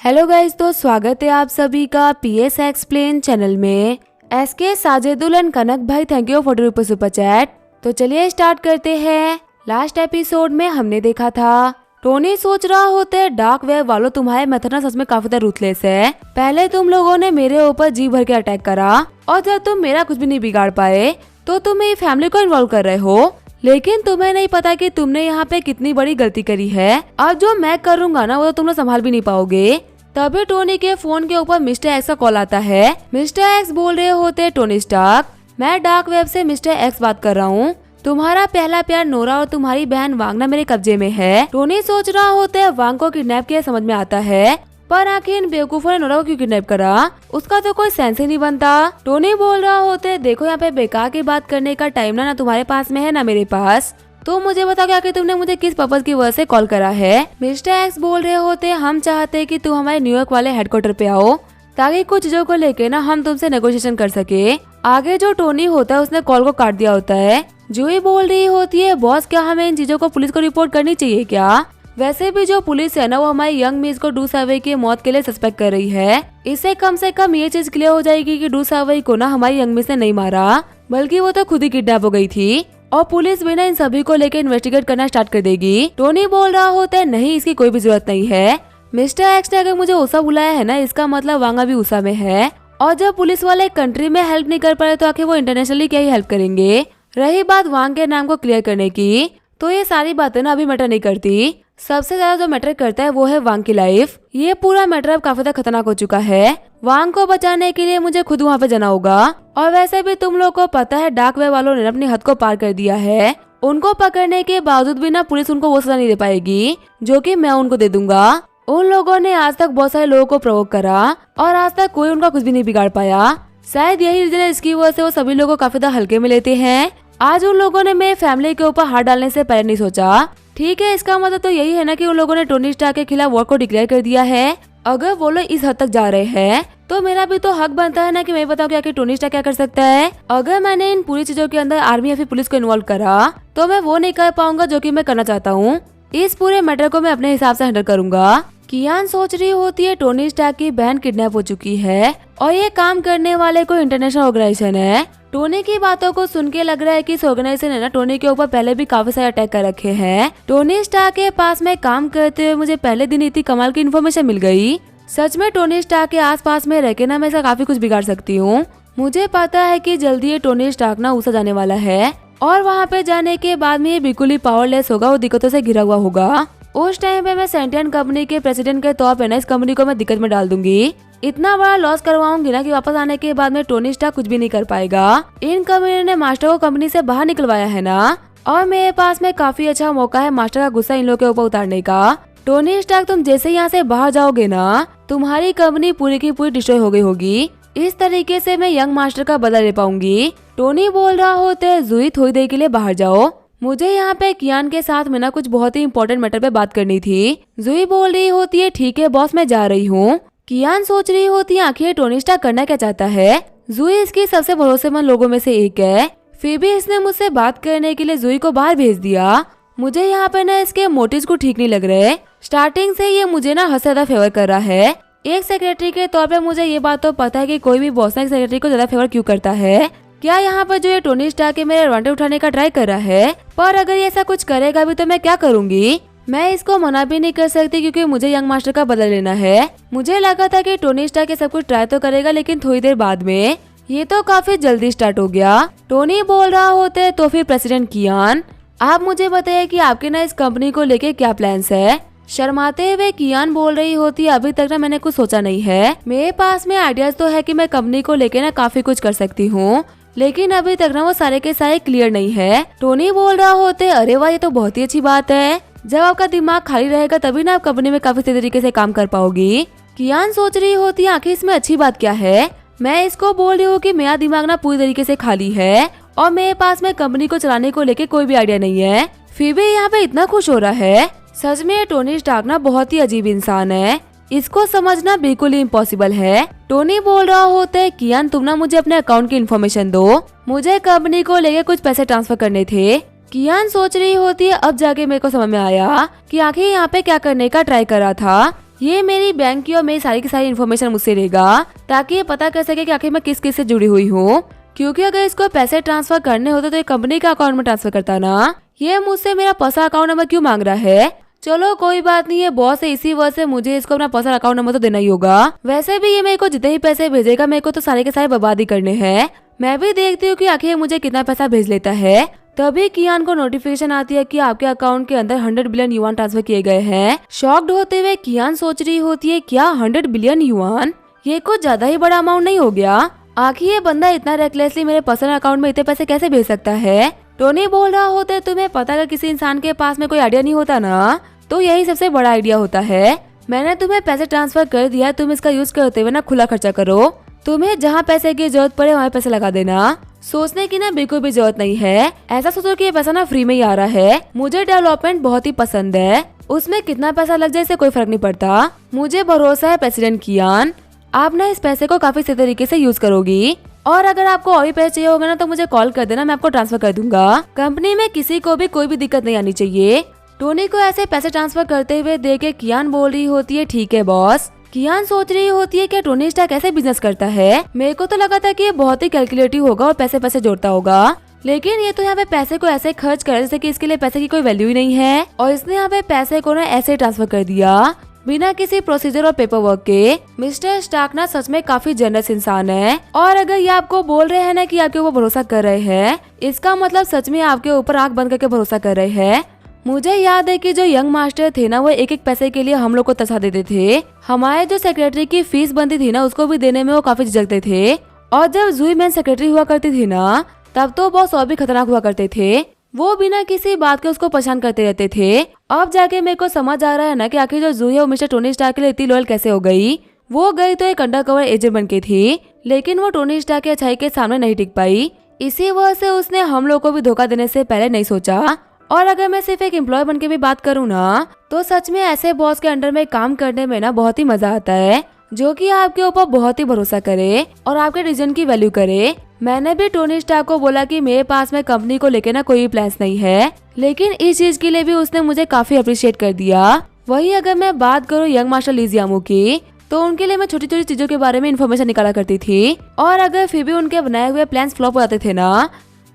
Hello guys, तो स्वागत है आप सभी का पीएस एक्सप्लेन चैनल में। एसके साजिदुल एंड कनक भाई, thank you for the super chat. तो चलिए स्टार्ट करते हैं। लास्ट एपिसोड में हमने देखा था टोनी सोच रहा होता है डार्क वेब वालों, तुम्हारे मेथड ना सच में काफी ज्यादा रूथलेस है। पहले तुम लोगों ने मेरे ऊपर जी भर के अटैक करा और जब तुम मेरा कुछ भी नहीं बिगाड़ पाए तो तुम मेरी फैमिली को इन्वॉल्व कर रहे हो, लेकिन तुम्हें नहीं पता कि तुमने यहाँ पे कितनी बड़ी गलती करी है। अब जो मैं करूँगा ना वो तो तुम लोग संभाल भी नहीं पाओगे। तभी टोनी के फोन के ऊपर मिस्टर एक्स का कॉल आता है। मिस्टर एक्स बोल रहे होते टोनी स्टार्क, मैं डार्क वेब से मिस्टर एक्स बात कर रहा हूँ। तुम्हारा पहला प्यार नोरा और तुम्हारी बहन वांगना मेरे कब्जे में है। टोनी सोच रहा होता है वांग को किडनैप किया, समझ में आता है, पर आखिर इन बेवकूफों ने नोरा को क्यों किडनैप करा, उसका तो कोई सेंस ही नहीं बनता। टोनी बोल रहा होता है देखो यहाँ पे बेकार की बात करने का टाइम ना तुम्हारे पास में है ना मेरे पास, तो मुझे बताओ कि आखिर तुमने मुझे किस पर्पज की वजह से कॉल करा है। मिस्टर एक्स बोल रहे होते हम चाहते हैं कि तुम हमारे न्यूयॉर्क वाले हेडक्वार्टर पे आओ ताकि कुछ चीजों को लेके ना हम तुमसे नेगोशिएशन कर सके। आगे जो टोनी होता है उसने कॉल को काट दिया होता है। जूही बोल रही होती है बॉस, क्या हमें इन चीजों को पुलिस को रिपोर्ट करनी चाहिए क्या? वैसे भी जो पुलिस है ना वो हमारी यंग मिस को डू सावई की मौत के लिए सस्पेक्ट कर रही है। इससे कम से कम ये चीज क्लियर हो जाएगी कि डू सावई को ना हमारी यंग मिस ने नहीं मारा, बल्कि वो तो खुद ही किडनैप हो गई थी और पुलिस भी ना इन सभी को लेकर इन्वेस्टिगेट करना स्टार्ट कर देगी। टोनी बोल रहा होता है नहीं, इसकी कोई भी जरूरत नहीं है। मिस्टर एक्स ने अगर मुझे उषा बुलाया है ना, इसका मतलब वांगा भी उषा में है, और जब पुलिस वाले कंट्री में हेल्प नहीं कर पा रहे तो आखिर वो इंटरनेशनली क्या ही हेल्प करेंगे। रही बात वांग के नाम को क्लियर करने की, तो ये सारी बातें ना अभी मैटर नहीं करती। सबसे ज्यादा जो मैटर करता है वो है वांग की लाइफ। ये पूरा मैटर अब काफी ज्यादा खतरनाक हो चुका है। वांग को बचाने के लिए मुझे खुद वहाँ पे जाना होगा, और वैसे भी तुम लोग को पता है डार्क वेब वालों ने अपनी हद को पार कर दिया है। उनको पकड़ने के बावजूद भी ना पुलिस उनको वो सजा नहीं दे पाएगी जो कि मैं उनको दे दूंगा। उन लोगों ने आज तक बहुत सारे लोगों को प्रोवोक करा और आज तक कोई उनका कुछ भी नहीं बिगाड़ पाया। शायद यही रीजन है इसकी वजह से वो सभी लोगों को काफी ज्यादा हल्के में लेते हैं। आज उन लोगों ने मेरे फैमिली के ऊपर हाथ डालने से पहले नहीं सोचा। ठीक है, इसका मतलब तो यही है ना कि उन लोगों ने टोनी स्टार्क के खिलाफ वॉर को डिक्लेयर कर दिया है। अगर वो लोग इस हद तक जा रहे हैं तो मेरा भी तो हक बनता है ना कि मैं बताऊं कि आखिर टोनी स्टार्क क्या कर सकता है। अगर मैंने इन पूरी चीजों के अंदर आर्मी या फिर पुलिस को इन्वॉल्व करा तो मैं वो नहीं कर पाऊंगा जो कि मैं करना चाहता हूँ। इस पूरे मैटर को मैं अपने हिसाब से हैंडल करूंगा। कियान सोच रही होती है टोनी स्टार्क की बहन किडनैप हो चुकी है और ये काम करने वाले कोई इंटरनेशनल ऑर्गेनाइजेशन है। टोनी की बातों को सुन के लग रहा है कि इस ऑर्गेनाइजेशन ने ना टोनी के ऊपर पहले भी काफी सारे अटैक कर रखे हैं। टोनी स्टार्क के पास में काम करते हुए मुझे पहले दिन इतनी कमाल की इन्फॉर्मेशन मिल गई। सच में टोनी स्टार्क के आसपास में रह के ना मैं इसका काफी कुछ बिगाड़ सकती हूँ। मुझे पता है कि जल्दी ये टोनी स्टार्क ना उषा जाने वाला है और वहाँ पे जाने के बाद में ये बिल्कुल ही पावरलेस होगा, वो दिक्कतों से घिरा हुआ होगा। उस टाइम पे मैं सेंटियन कंपनी के प्रेसिडेंट के तौर पे ना इस कंपनी को मैं दिक्कत में डाल दूंगी। इतना बड़ा लॉस करवाऊंगी ना कि वापस आने के बाद में टोनी स्टार्क कुछ भी नहीं कर पाएगा। इन कंपनी ने मास्टर को कंपनी से बाहर निकलवाया है ना, और मेरे पास में काफी अच्छा मौका है मास्टर का गुस्सा इन लोगों के ऊपर उतारने का। टोनी स्टार्क, तुम जैसे यहाँ से बाहर जाओगे ना तुम्हारी कंपनी पूरी की पूरी डिस्ट्रॉय हो गई होगी। इस तरीके से मैं यंग मास्टर का बदला ले पाऊंगी। टोनी बोल रहा होता है जूही थोड़ी देर के लिए बाहर जाओ, मुझे यहाँ पे कियान के साथ में ना कुछ बहुत ही इंपॉर्टेंट मैटर पे बात करनी थी। जूही बोल रही होती है ठीक है बॉस, मैं जा रही हूँ। कियान सोच रही होती है आखिर टोनी स्टार्क करना क्या चाहता है। जूही इसकी सबसे भरोसेमंद लोगों में से एक है, फिर भी इसने मुझसे बात करने के लिए जूही को बाहर भेज दिया। मुझे यहाँ पे ना इसके मोटिव्स को ठीक नहीं लग रहे। स्टार्टिंग से ये मुझे ना हद से ज्यादा फेवर कर रहा है। एक सेक्रेटरी के तौर पे मुझे ये बात तो पता है कि कोई भी बॉस ना एक सेक्रेटरी को ज्यादा फेवर क्यों करता है। क्या यहाँ पर जो ये टोनी स्टार्क के मेरे एडवांटेज उठाने का ट्राई कर रहा है, पर अगर ये ऐसा कुछ करेगा भी तो मैं क्या करूँगी। मैं इसको मना भी नहीं कर सकती क्योंकि मुझे यंग मास्टर का बदला लेना है। मुझे लगा था कि टोनी स्टार्क सब कुछ ट्राई तो करेगा, लेकिन थोड़ी देर बाद में ये तो काफी जल्दी स्टार्ट हो गया। टोनी बोल रहा होता है तो फिर प्रेसिडेंट कियान, आप मुझे बताइए कि आपके ना इस कंपनी को लेके क्या प्लान्स है। शर्माते हुए कियान बोल रही होती है अभी तक ना मैंने कुछ सोचा नहीं है। मेरे पास में आइडियाज तो है कि मैं कंपनी को लेके ना काफी कुछ कर सकती हूँ, लेकिन अभी तक ना वो सारे के सारे क्लियर नहीं है। टोनी बोल रहा होते अरे वाह, ये तो बहुत ही अच्छी बात है। जब आपका दिमाग खाली रहेगा तभी ना आप कंपनी में काफी सही तरीके से काम कर पाओगी। कियान सोच रही होती है आखिर इसमें अच्छी बात क्या है। मैं इसको बोल रही हूँ कि मेरा दिमाग ना पूरी तरीके से खाली है और मेरे पास में कंपनी को चलाने को लेके कोई भी आइडिया नहीं है, फिर भी यहाँ पे इतना खुश हो रहा है। सच में टोनी स्टार्क ना बहुत ही अजीब इंसान है, इसको समझना बिल्कुल ही इम्पॉसिबल है। टोनी बोल रहा होता है कियान तुम ना मुझे अपने अकाउंट की इन्फॉर्मेशन दो, मुझे कंपनी को लेके कुछ पैसे ट्रांसफर करने थे। कियान सोच रही होती है अब जाके मेरे को समझ में आया कि आखिर यहाँ पे क्या करने का ट्राई कर रहा था। ये मेरी बैंक की और मेरी सारी की सारी इन्फॉर्मेशन मुझसे लेगा, ताकि ये पता कर सके कि आखिर मैं किस किस से जुड़ी हुई हूँ। क्योंकि अगर इसको पैसे ट्रांसफर करने होते तो ये कंपनी के अकाउंट में ट्रांसफर करता ना। ये मुझसे मेरा पर्सनल अकाउंट नंबर क्यों मांग रहा है? चलो कोई बात नहीं, ये बॉस है, इसी वजह से मुझे इसको अपना पर्सनल अकाउंट नंबर तो देना ही होगा। वैसे भी ये मेरे को जितने ही पैसे भेजेगा मेरे को तो सारे के सारे बर्बाद ही करने हैं। मैं भी देखती हूँ कि आखिर मुझे कितना पैसा भेज लेता है। तभी कियान को नोटिफिकेशन आती है कि आपके अकाउंट के अंदर 100 बिलियन युआन ट्रांसफर किए गए हैं। शॉक्ड होते हुए कियान सोच रही होती है, क्या 100 बिलियन युआन? ये कुछ ज्यादा ही बड़ा अमाउंट नहीं हो गया? आखिर ये बंदा इतना रेकलेसली मेरे पर्सनल अकाउंट में इतने पैसे कैसे भेज सकता है? टोनी बोल रहा होता है, तुम्हें पता अगर किसी इंसान के पास में कोई आइडिया नहीं होता ना, तो यही सबसे बड़ा आइडिया होता है। मैंने तुम्हें पैसे ट्रांसफर कर दिया, तुम इसका यूज करते हुए ना खुला खर्चा करो। तुम्हें जहाँ पैसे की जरूरत पड़े वहाँ पैसे लगा देना। सोचने की ना बिल्कुल भी जरूरत नहीं है। ऐसा सोचो कि ये पैसा ना फ्री में ही आ रहा है। मुझे डेवलपमेंट बहुत ही पसंद है, उसमें कितना पैसा लग जाए इससे कोई फर्क नहीं पड़ता। मुझे भरोसा है प्रेसिडेंट कियान, आप ना इस पैसे को काफी सही तरीके से यूज करोगी। और अगर आपको और भी पैसे चाहिए होगा ना तो मुझे कॉल कर देना, मैं आपको ट्रांसफर कर दूंगा। कंपनी में किसी को भी कोई भी दिक्कत नहीं आनी चाहिए। टोनी को ऐसे पैसे ट्रांसफर करते हुए देख के कियान बोल रही होती है, ठीक है बॉस। कियान सोच रही होती है कि टोनी स्टार्क कैसे बिजनेस करता है। मेरे को तो लगा था कि ये बहुत ही कैलकुलेटिव होगा और पैसे पैसे जोड़ता होगा, लेकिन ये तो यहाँ पे पैसे को ऐसे खर्च कर जैसे कि इसके लिए पैसे की कोई वैल्यू ही नहीं है। और इसने यहाँ पे पैसे को ना ऐसे ट्रांसफर कर दिया बिना किसी प्रोसीजर और पेपर वर्क के। मिस्टर स्टार्क ना सच में काफी जनरस इंसान है। और अगर ये आपको बोल रहे हैं ना कि आपके ऊपर भरोसा कर रहे हैं, इसका मतलब सच में आपके ऊपर आंख बंद करके भरोसा कर रहे हैं। मुझे याद है कि जो यंग मास्टर थे ना, वो एक एक पैसे के लिए हम लोग को तसा देते थे। हमारे जो सेक्रेटरी की फीस बनती थी ना, उसको भी देने में वो काफी झिझकते थे। और जब जुई मैन सेक्रेटरी हुआ करती थी ना, तब तो बॉस और भी खतरनाक हुआ करते थे। वो बिना किसी बात के उसको परेशान करते रहते थे। अब जाके मेरे को समझ आ रहा है ना कि आखिर जो जुई है वो मिस्टर टोनी स्टार्क के लिए इतनी लॉयल कैसे हो गई। वो गई तो एक अंडर कवर एजेंट बन के थी, लेकिन वो टोनी स्टार्क की अच्छाई के सामने नहीं टिक पाई। इसी वजह से उसने हम लोग को भी धोखा देने से पहले नहीं सोचा। और अगर मैं सिर्फ एक एम्प्लॉय बन के भी बात करूँ ना, तो सच में ऐसे बॉस के अंडर में काम करने में ना बहुत ही मजा आता है, जो कि आपके ऊपर बहुत ही भरोसा करे और आपके डिसीजन की वैल्यू करे। मैंने भी टोनी स्टार्क को बोला कि मेरे पास में कंपनी को लेके ना कोई प्लान्स नहीं है, लेकिन इस चीज के लिए भी उसने मुझे काफी अप्रिशिएट कर दिया। वही अगर मैं बात करूँ यंग मास्टर ली जियामू की, तो उनके लिए मैं छोटी छोटी चीजों के बारे में इन्फॉर्मेशन निकाला करती थी। और अगर फिर भी उनके बनाए हुए प्लान्स फ्लॉप हो जाते थे ना,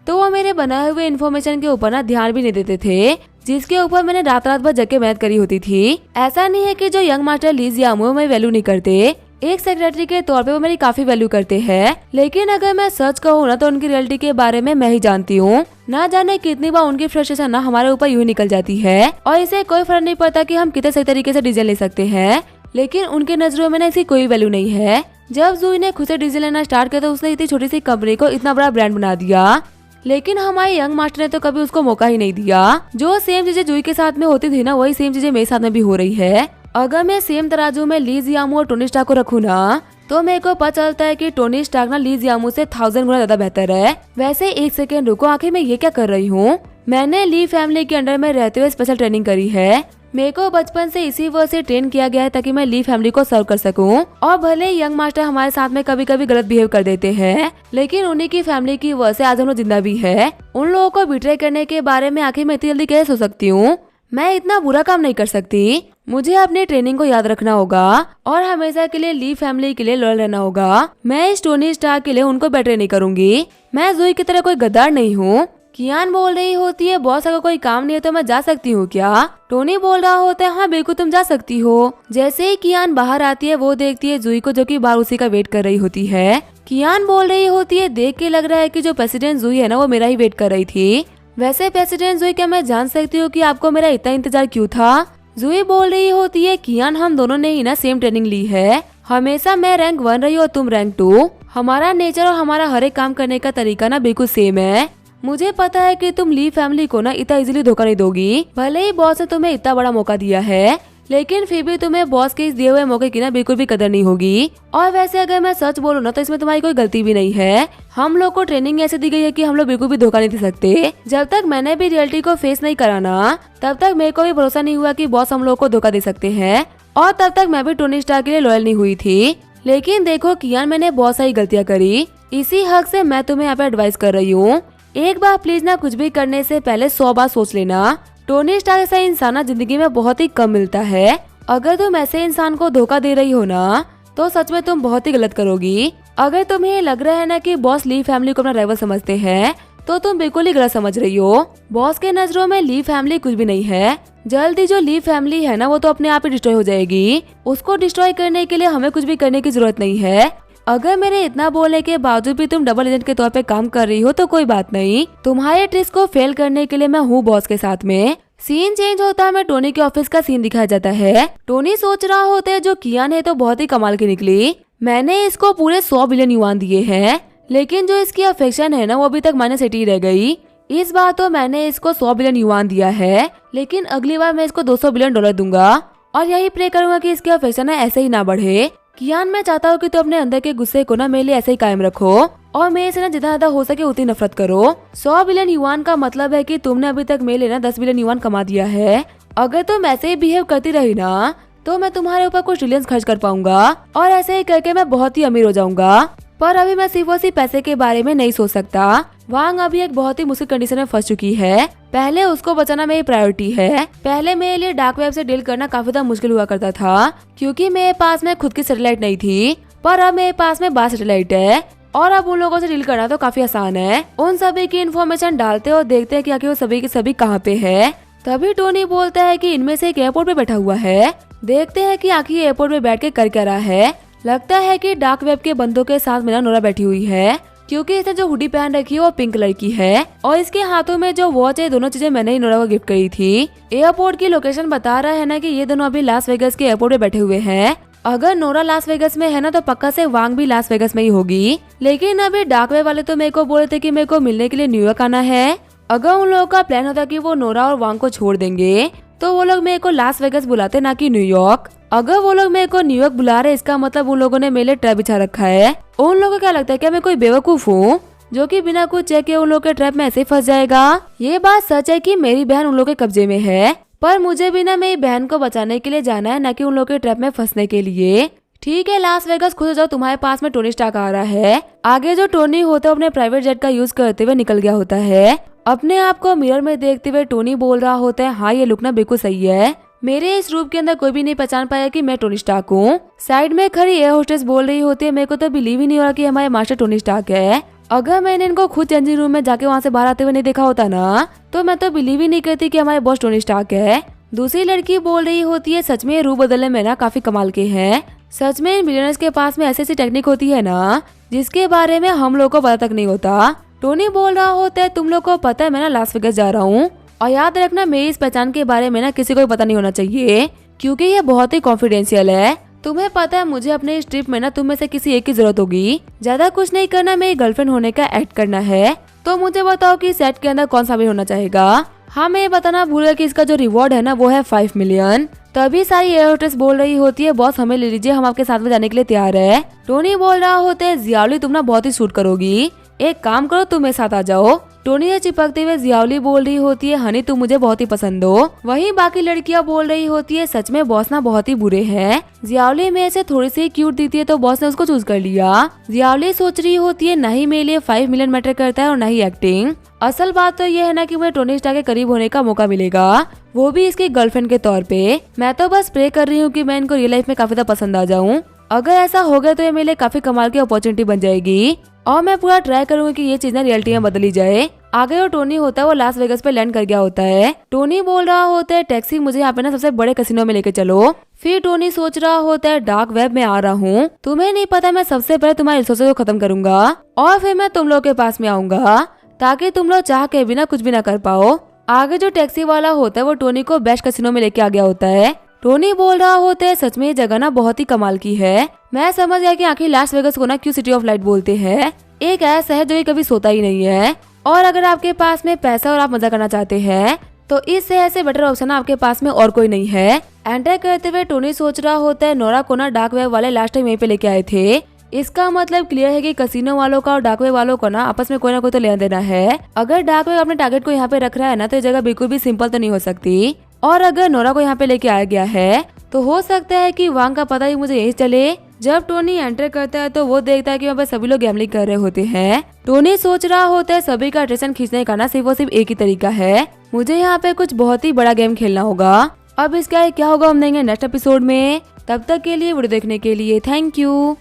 तो वो मेरे बनाए हुए इन्फॉर्मेशन के ऊपर ना ध्यान भी नहीं देते थे, जिसके ऊपर मैंने रात रात भर जग के मेहनत करी होती थी। ऐसा नहीं है कि जो यंग मास्टर ली जियामू मेरी वैल्यू नहीं करते, एक सेक्रेटरी के तौर पे वो मेरी काफी वैल्यू करते हैं। लेकिन अगर मैं सच कहूँ ना, तो उनकी रियलिटी के बारे में मैं ही जानती हूँ। ना जाने कितनी बार उनकी फ्रस्ट्रेशन ना हमारे ऊपर यूं निकल जाती है, और इसे कोई फर्क नहीं पड़ता कि हम कितने सही तरीके से डिसीजन ले सकते हैं। लेकिन उनके नजरों में ना इसकी कोई वैल्यू नहीं है। जब जुई ने खुद से डिसीजन लेना स्टार्ट किया, तो उसने इतनी छोटी सी कंपनी को इतना बड़ा ब्रांड बना दिया। लेकिन हमारे यंग मास्टर ने तो कभी उसको मौका ही नहीं दिया। जो सेम चीजें जुई के साथ में होती थी ना, वही सेम चीजें मेरे साथ में भी हो रही है। अगर मैं सेम तराजू में ली जियामू और टोनी स्टार्क को रखूँ ना, तो मेरे को पता चलता है कि टोनी स्टार्क ना ली जियामू से 1000 गुना ज्यादा बेहतर है। वैसे एक सेकेंड रुको, आखिर मैं ये क्या कर रही हूँ? मैंने ली फैमिली के अंडर में रहते हुए स्पेशल ट्रेनिंग करी है। मेरे को बचपन से इसी वजह से ट्रेन किया गया है ताकि मैं ली फैमिली को सर्व कर सकूं। और भले यंग मास्टर हमारे साथ में कभी कभी गलत बिहेव कर देते हैं, लेकिन उन्हीं की फैमिली की वजह से आज हम लोग जिंदा भी है। उन लोगों को बिट्रे करने के बारे में आखिर मैं इतनी जल्दी कैसे सोच सकती हूँ? मैं इतना बुरा काम नहीं कर सकती। मुझे अपनी ट्रेनिंग को याद रखना होगा और हमेशा के लिए ली फैमिली के लिए लॉयल रहना होगा। मैं इस टोनी स्टार्क के लिए उनको बेट्रे नहीं करूंगी। मैं जुई की तरह कोई गद्दार नहीं हूँ। कियान बोल रही होती है, बॉस अगर कोई काम नहीं है तो मैं जा सकती हूँ क्या? टोनी बोल रहा होता है, हाँ बिल्कुल तुम जा सकती हो। जैसे ही कियान बाहर आती है, वो देखती है जुई को, जो कि बाहर उसी का वेट कर रही होती है। कियान बोल रही होती है, देख के लग रहा है कि जो प्रेसिडेंट जुई है ना, वो मेरा ही वेट कर रही थी। वैसे प्रेसिडेंट जुई, क्या मैं जान सकती हूँ कि आपको मेरा इतना इंतजार क्यों था? जुई बोल रही होती है, कियान हम दोनों ने ही ना सेम ट्रेनिंग ली है। हमेशा मैं रैंक 1 रही और तुम रैंक 2। हमारा नेचर और हमारा हर एक काम करने का तरीका ना बिल्कुल सेम है। मुझे पता है कि तुम ली फैमिली को ना इतना इजीली धोखा नहीं दोगी। भले ही बॉस ने तुम्हें इतना बड़ा मौका दिया है, लेकिन फिर भी तुम्हें बॉस के इस दिए हुए मौके की ना बिल्कुल भी कदर नहीं होगी। और वैसे अगर मैं सच बोलूं ना, तो इसमें तुम्हारी कोई गलती भी नहीं है। हम लोग को ट्रेनिंग ऐसे दी गई है कि हम लोग बिल्कुल भी धोखा नहीं दे सकते। जब तक मैंने भी रियलिटी को फेस नहीं कराना, तब तक मेरे को भी भरोसा नहीं हुआ कि बॉस हम लोग को धोखा दे सकते हैं। और तब तक मैं भी टोनी स्टार्क के लिए लॉयल नहीं हुई थी। लेकिन देखो कियान, मैंने बहुत सारी गलतियाँ करी। इसी हक से मैं तुम्हें यहाँ पे एडवाइस कर रही हूँ, एक बार प्लीज ना कुछ भी करने से पहले 100 बार सोच लेना। टोनी स्टार्क ऐसा इंसान जिंदगी में बहुत ही कम मिलता है। अगर तुम ऐसे इंसान को धोखा दे रही हो ना तो सच में तुम बहुत ही गलत करोगी। अगर तुम्हें लग रहा है ना कि बॉस ली फैमिली को अपना राइवल समझते हैं तो तुम बिल्कुल ही गलत समझ रही हो। बॉस के नजरों में ली फैमिली कुछ भी नहीं है। जल्दी जो ली फैमिली है ना वो तो अपने आप ही डिस्ट्रॉय हो जाएगी। उसको डिस्ट्रॉय करने के लिए हमें कुछ भी करने की जरूरत नहीं है। अगर मेरे इतना बोलने के बावजूद भी तुम डबल एजेंट के तौर पे काम कर रही हो तो कोई बात नहीं। तुम्हारे ट्रिक्स को फेल करने के लिए मैं हूँ बॉस के साथ में। सीन चेंज होता है, मैं टोनी के ऑफिस का सीन दिखाया जाता है। टोनी सोच रहा होता है जो कियान है तो बहुत ही कमाल की निकली। मैंने इसको पूरे 100 बिलियन युआन दिए हैं, लेकिन जो इसकी अफेक्शन है ना वो अभी तक -80 रह गई। इस बार तो मैंने इसको 100 बिलियन युआन दिया है, लेकिन अगली बार मैं इसको 200 बिलियन डॉलर दूंगा और यही प्रे करूंगा कि इसकी अफेक्शन है ऐसे ही ना बढ़े। कियान, मैं चाहता हूँ कि तू अपने अंदर के गुस्से को ना मेरे लिए ऐसे ही कायम रखो और मेरे से ना जितना ज्यादा हो सके उतनी नफरत करो। 100 बिलियन युआन का मतलब है कि तुमने अभी तक मेरे लिए ना 10 बिलियन युआन कमा दिया है। अगर तुम ऐसे ही बिहेव करती रही ना तो मैं तुम्हारे ऊपर कुछ ट्रिलियंस खर्च कर पाऊंगा और ऐसे ही करके मैं बहुत ही अमीर हो जाऊंगा। पर अभी मैं सिर्फ और सिर्फ पैसे के बारे में नहीं सोच सकता। वांग अभी एक बहुत ही मुश्किल कंडीशन में फंस चुकी है। पहले उसको बचाना मेरी प्रायोरिटी है। पहले मेरे लिए डार्क वेब से डील करना काफी ज्यादा मुश्किल हुआ करता था क्योंकि मेरे पास में खुद की सैटेलाइट नहीं थी, पर अब मेरे पास में 12 सैटेलाइट है और अब उन लोगों से डील करना तो काफी आसान है। उन सभी की इन्फॉर्मेशन डालते और देखते हैं कि आखिर वो सभी के सभी कहाँ पे है। तभी टोनी बोलता है कि इनमें से एक एयरपोर्ट पे बैठा हुआ है। देखते हैं कि आखिर एयरपोर्ट पे बैठ के कर क्या रहा है। लगता है कि डार्क वेब के बंदों के साथ मेरा नोरा बैठी हुई है क्योंकि इसने जो हुडी पहन रखी है वो पिंक कलर की है और इसके हाथों में जो वॉच है, दोनों चीजें मैंने ही नोरा को गिफ्ट करी थी। एयरपोर्ट की लोकेशन बता रहा है ना कि ये दोनों अभी लास वेगस के एयरपोर्ट पे बैठे हुए हैं। अगर नोरा लास वेगस में है ना तो पक्का से वांग भी लास वेगस में ही होगी। लेकिन अभी डार्क वेब वाले तो मेरे को बोले थे कि मेरे को मिलने के लिए न्यूयॉर्क आना है। अगर उन लोगों का प्लान होता कि वो नोरा और वांग को छोड़ देंगे तो वो लोग मेरे को लास वेगस बुलाते, ना कि न्यूयॉर्क। अगर वो लोग मेरे को न्यूयॉर्क बुला रहे इसका मतलब उन लोगों ने मेरे लिए ट्रैप बिछा रखा है। उन लोगों को क्या लगता है क्या मैं कोई बेवकूफ हूँ जो कि बिना कुछ चेक किए उन लोगों के ट्रैप में ऐसे ही फंस जाएगा। ये बात सच है कि मेरी बहन उन लोगों के कब्जे में है, पर मुझे भी ना मेरी बहन को बचाने के लिए जाना है, न कि उन लोगों के ट्रैप में फंसने के लिए। ठीक है लास वेगस, खुद हो जाओ, तुम्हारे पास में टोनी स्टार्क आ रहा है। आगे जो टोनी होता है अपने प्राइवेट जेट का यूज करते हुए निकल गया होता है। अपने आप को मिरर में देखते हुए टोनी बोल रहा होता है, हाँ ये लुक ना बिल्कुल सही है। मेरे इस रूप के अंदर कोई भी नहीं पहचान पाया कि मैं टोनी स्टार्क हूँ। साइड में खड़ी एयर होस्टेस बोल रही होती है, मेरे को तो बिलीव ही नहीं हो रहा कि हमारे मास्टर टोनी स्टार्क है। अगर मैंने इनको खुद चेंजिंग रूम में जाके वहाँ से बाहर आते हुए नहीं देखा होता ना तो मैं तो बिलीव ही नहीं करती कि हमारे बॉस टोनी स्टार्क है। दूसरी लड़की बोल रही होती है, सच में ये रूप बदलने में ना काफी कमाल के हैं। सच में इन बिलियनर्स के पास में ऐसी ऐसी टेक्निक होती है ना जिसके बारे में हम लोग को पता तक नहीं होता। टोनी बोल रहा होता है, तुम लोग को पता है मैं ना लास वेगस जा रहा हूँ और याद रखना मेरी इस पहचान के बारे में ना किसी को पता नहीं होना चाहिए क्योंकि ये बहुत ही कॉन्फिडेंशियल है। तुम्हें पता है मुझे अपने इस ट्रिप में ना तुम में से किसी एक की जरूरत होगी। ज्यादा कुछ नहीं करना, मेरी गर्लफ्रेंड होने का एक्ट करना है। तो मुझे बताओ कि सेट के अंदर कौन सा भी होना चाहेगा। हाँ मैं बताना भूल गया कि इसका जो रिवॉर्ड है ना वो है 5 मिलियन। तभी सारी एयर होस्टेस बोल रही होती है, बॉस हमें ले लीजिए, हम आपके साथ में जाने के लिए तैयार है। टोनी बोल रहा होता है, जियावली तुम ना बहुत ही सूट करोगी, एक काम करो तुम मेरे साथ आ जाओ। टोनी से चिपकते हुए जियावली बोल रही होती है, हनी तुम मुझे बहुत ही पसंद हो। वहीं बाकी लड़कियां बोल रही होती है, सच में बॉस ना बहुत ही बुरे हैं। जियावली में से थोड़ी सी क्यूट दिखती है तो बॉस ने उसको चूज कर लिया। जियावली सोच रही होती है, नहीं मेरे लिए 5 मिलियन मैटर करता है और नहीं एक्टिंग। असल बात तो ये है ना कि मुझे टोनी स्टार्क के करीब होने का मौका मिलेगा, वो भी इसकी गर्लफ्रेंड के तौर पे। मैं तो बस प्रे कर रही हूँ कि मैं इनको रियल लाइफ में काफी ज्यादा पसंद आ जाऊँ। अगर ऐसा हो गया तो ये मेरे लिए काफी कमाल की अपॉर्चुनिटी बन जाएगी और मैं पूरा ट्राई करूंगी कि ये चीज ना रियलिटी में बदली जाए। आगे जो टोनी होता है वो लास वेगस पे लैंड कर गया होता है। टोनी बोल रहा होता है, टैक्सी मुझे यहाँ पे ना सबसे बड़े कैसीनो में लेके चलो। फिर टोनी सोच रहा होता है, डार्क वेब में आ रहा हूँ, तुम्हें नहीं पता मैं सबसे पहले तुम्हारे रिसोर्सेज को खत्म करूंगा और फिर मैं तुम लोग के पास में आऊंगा ताकि तुम लोग चाह के बिना कुछ भी ना कर पाओ। आगे जो टैक्सी वाला होता है वो टोनी को बेस्ट कैसीनो में लेके आ गया होता है। टोनी बोल रहा होता है, सच में ये जगह ना बहुत ही कमाल की है। मैं समझ गया कि आखिर लास वेगस को ना क्यों सिटी ऑफ लाइट बोलते हैं। एक ऐसा है जो ये कभी सोता ही नहीं है और अगर आपके पास में पैसा और आप मजा करना चाहते हैं तो इस शहर से बेटर ऑप्शन आपके पास में और कोई नहीं है। एंटर करते हुए टोनी सोच रहा होता है, नोरा को ना डार्क वेब वाले लास्ट टाइम यहीं पे लेके आए थे। इसका मतलब क्लियर है कि कसिनो वालों का और डार्क वेब वालों को ना आपस में कोई ना कोई तो लेना देना है। अगर डार्क वेब अपने टारगेट को यहाँ पे रख रहा है ना तो ये जगह बिल्कुल भी सिंपल तो नहीं हो सकती। और अगर नोरा को यहाँ पे लेके आया गया है तो हो सकता है कि वांग का पता ही मुझे यही चले। जब टोनी एंटर करता है तो वो देखता है कि वहाँ पे सभी लोग गैम्बलिंग कर रहे होते हैं। टोनी सोच रहा होता है सभी का अटेंशन खींचने का ना सिर्फ और सिर्फ एक ही तरीका है, मुझे यहाँ पे कुछ बहुत ही बड़ा गेम खेलना होगा। अब इसका क्या होगा हम देंगे नेक्स्ट एपिसोड में। तब तक के लिए वीडियो देखने के लिए थैंक यू।